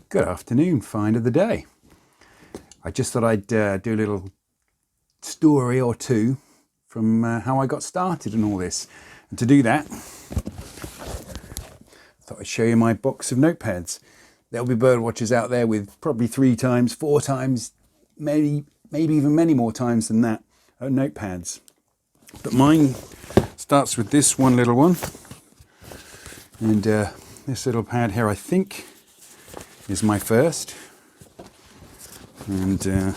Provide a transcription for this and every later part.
Good afternoon, find of the day. I just thought I'd do a little story or two from how I got started and all this. And to do that, I thought I'd show you my box of notepads. There'll be bird watchers out there with probably 3 times, 4 times, maybe even many more times than that, notepads. But mine starts with this one little one. And this little pad here, I think, is my first. And could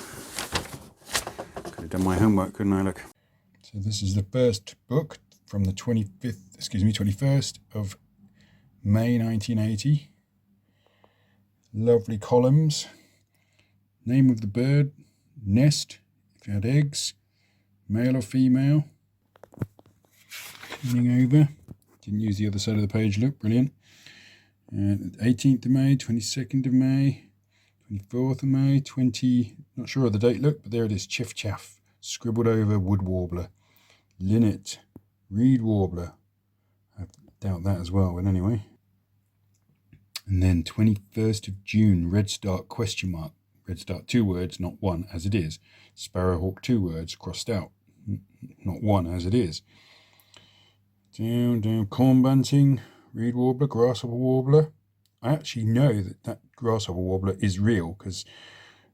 have done my homework, couldn't I? Look. So this is the first book from the 21st of May 1980. Lovely columns. Name of the bird, nest, if you had eggs, male or female. Turning over. Didn't use the other side of the page, look, brilliant. 18th of May, 22nd of May, 24th of May, not sure of the date, look, but there it is, chiff chaff, scribbled over wood warbler, linnet, reed warbler, I doubt that as well, but anyway. And then 21st of June, red start, question mark, red start 2 words, not 1 as it is, sparrowhawk 2 words, crossed out, not 1 as it is. Down, corn bunting, reed warbler, grasshopper warbler. I actually know that grasshopper warbler is real because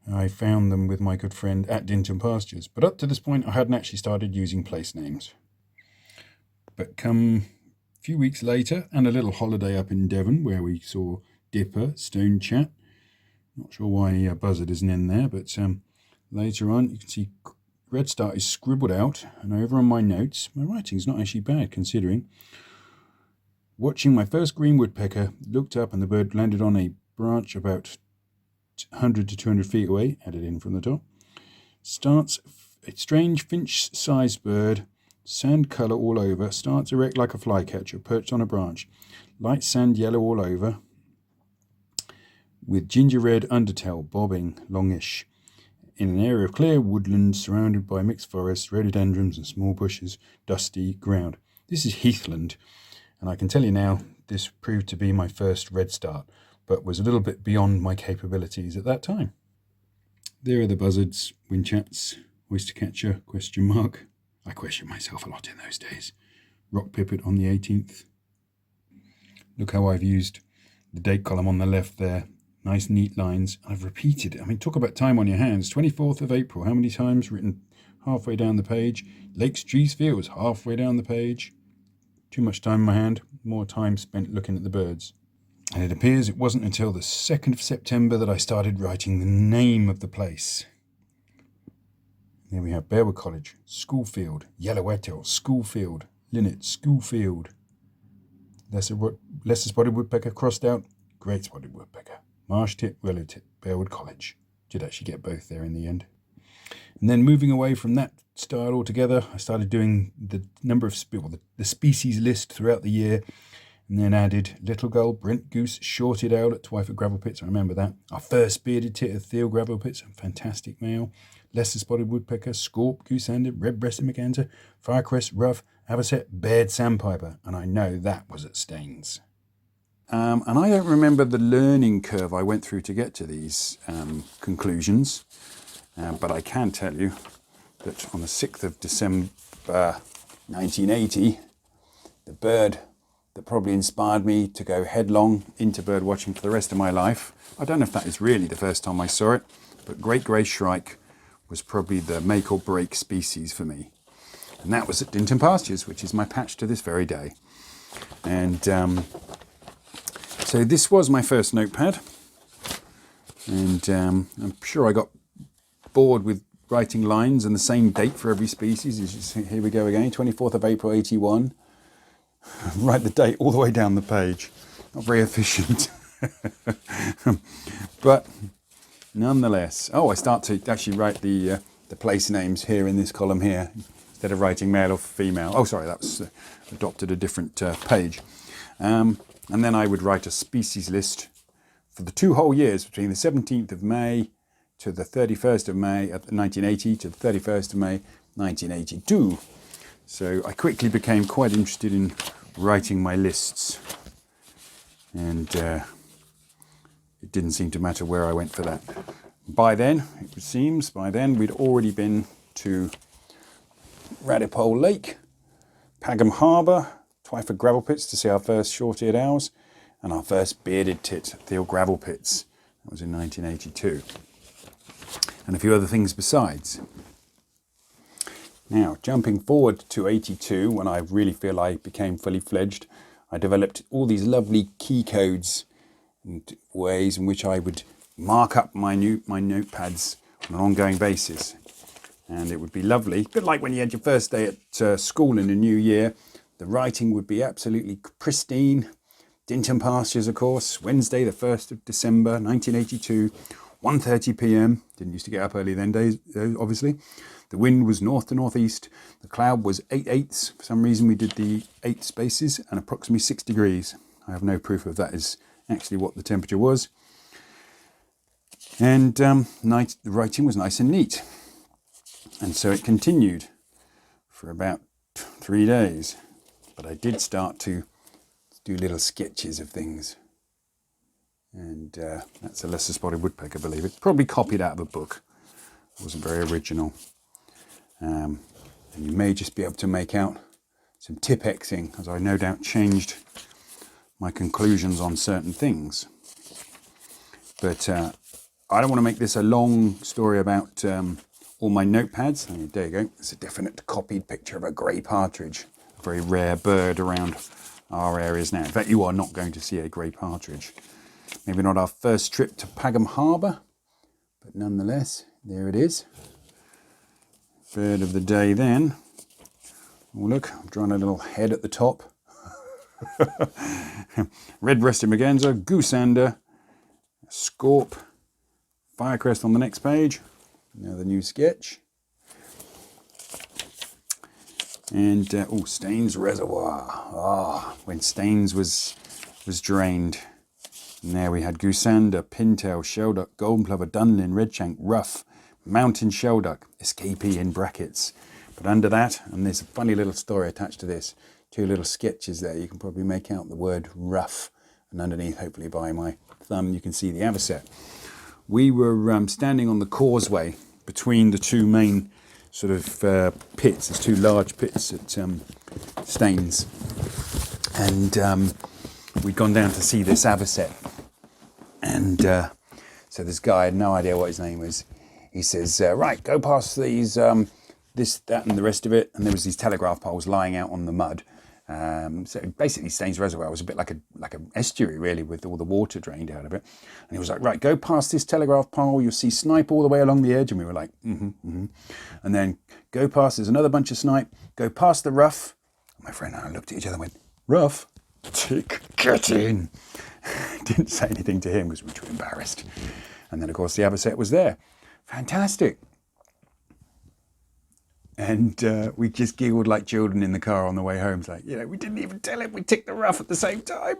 I found them with my good friend at Dinton Pastures. But up to this point, I hadn't actually started using place names. But come a few weeks later, and a little holiday up in Devon where we saw dipper, stone chat. Not sure why buzzard isn't in there, but later on you can see red start is scribbled out, and over on my notes, my writing's not actually bad considering. Watching my first green woodpecker, looked up and the bird landed on a branch about 100 to 200 feet away, added in from the top. Starts a strange finch-sized bird, sand colour all over, starts erect like a flycatcher, perched on a branch. Light sand yellow all over, with ginger red undertail bobbing longish. In an area of clear woodland surrounded by mixed forests, rhododendrons and small bushes, dusty ground. This is heathland, and I can tell you now, this proved to be my first red start, but was a little bit beyond my capabilities at that time. There are the buzzards, whinchats, oyster catcher, question mark. I questioned myself a lot in those days. Rock pipit on the 18th. Look how I've used the date column on the left there. Nice neat lines. I've repeated it. I mean, talk about time on your hands. 24th of April. How many times? Written halfway down the page. Lakes, trees, fields. Halfway down the page. Too much time in my hand. More time spent looking at the birds. And it appears it wasn't until the 2nd of September that I started writing the name of the place. There we have Bearwood College, Schoolfield, Yellow Wettill, Schoolfield, Linnet, Schoolfield. Lesser spotted woodpecker crossed out, great spotted woodpecker. Marsh tip, willow tip, Bearwood College. Did actually get both there in the end. And then moving away from that style altogether, I started doing the number of the species list throughout the year, and then added little gull, brent goose, shorted owlet, Twyford gravel pits. I remember that. Our first bearded tit of Thiel gravel pits, a fantastic male. Lesser spotted woodpecker, scaup, goose-handed, red-breasted merganser, firecrest, ruff, avocet, baird sandpiper, and I know that was at Staines. And I don't remember the learning curve I went through to get to these conclusions, but I can tell you that on the 6th of December 1980, the bird that probably inspired me to go headlong into bird watching for the rest of my life, I don't know if that is really the first time I saw it, but great grey shrike was probably the make or break species for me. And that was at Dinton Pastures, which is my patch to this very day. And so this was my first notepad, and I'm sure I got bored with writing lines and the same date for every species. Here we go again, 24th of April 81. Write the date all the way down the page. Not very efficient. But nonetheless, I start to actually write the place names here in this column here instead of writing male or female. Oh, sorry, that was adopted a different page. And then I would write a species list for the 2 whole years between the 17th of May to the 31st of May 1980 to the 31st of May 1982. So I quickly became quite interested in writing my lists. And it didn't seem to matter where I went for that. By then, it seems, we'd already been to Radipole Lake, Pagham Harbour, Twyford Gravel Pits to see our first short-eared owls, and our first bearded tits at Thiel Gravel Pits. That was in 1982. And a few other things besides. Now, jumping forward to 82, when I really feel I became fully fledged, I developed all these lovely key codes and ways in which I would mark up my notepads on an ongoing basis. And it would be lovely, a bit like when you had your first day at school in the new year. The writing would be absolutely pristine. Dinton Pastures, of course, Wednesday the 1st of December 1982, 1:30 p.m. Didn't used to get up early then days, obviously. The wind was north to northeast. The cloud was 8/8. For some reason we did the 8 spaces, and approximately 6 degrees. I have no proof of that is actually what the temperature was. And the writing was nice and neat. And so it continued for about 3 days. But I did start to do little sketches of things. And that's a lesser spotted woodpecker, I believe it. Probably copied out of a book. It wasn't very original. And you may just be able to make out some tip-Xing, as I no doubt changed my conclusions on certain things. But I don't want to make this a long story about all my notepads. I mean, there you go. It's a definite copied picture of a grey partridge, a very rare bird around our areas now. In fact, you are not going to see a grey partridge. Maybe not our first trip to Pagham Harbour, but nonetheless, there it is. Bird of the day then. Oh, look, I've drawn a little head at the top. Red-breasted merganser, goosander, scorp, firecrest on the next page. Now the new sketch. And, Staines Reservoir. When Staines was drained. And there we had goosander, pintail, shelduck, golden plover, dunlin, redshank, ruff, mountain shelduck, escapee in brackets. But under that, and there's a funny little story attached to this, 2 little sketches there. You can probably make out the word ruff. And underneath, hopefully by my thumb, you can see the avocet. We were standing on the causeway between the 2 main sort of pits. There's 2 large pits at Staines. And we'd gone down to see this avocet. And so this guy, I had no idea what his name was. He says, right, go past these, this, that, and the rest of it. And there was these telegraph poles lying out on the mud. So basically Staines Reservoir was a bit like an estuary, really, with all the water drained out of it. And he was like, right, go past this telegraph pole. You'll see snipe all the way along the edge. And we were like, And then go past, there's another bunch of snipe. Go past the ruff. My friend and I looked at each other and went, ruff? Tick, get in. Didn't say anything to him because we were too embarrassed. And then, of course, the avocet was there. Fantastic. And we just giggled like children in the car on the way home. It's like, we didn't even tell him we ticked the ruff at the same time.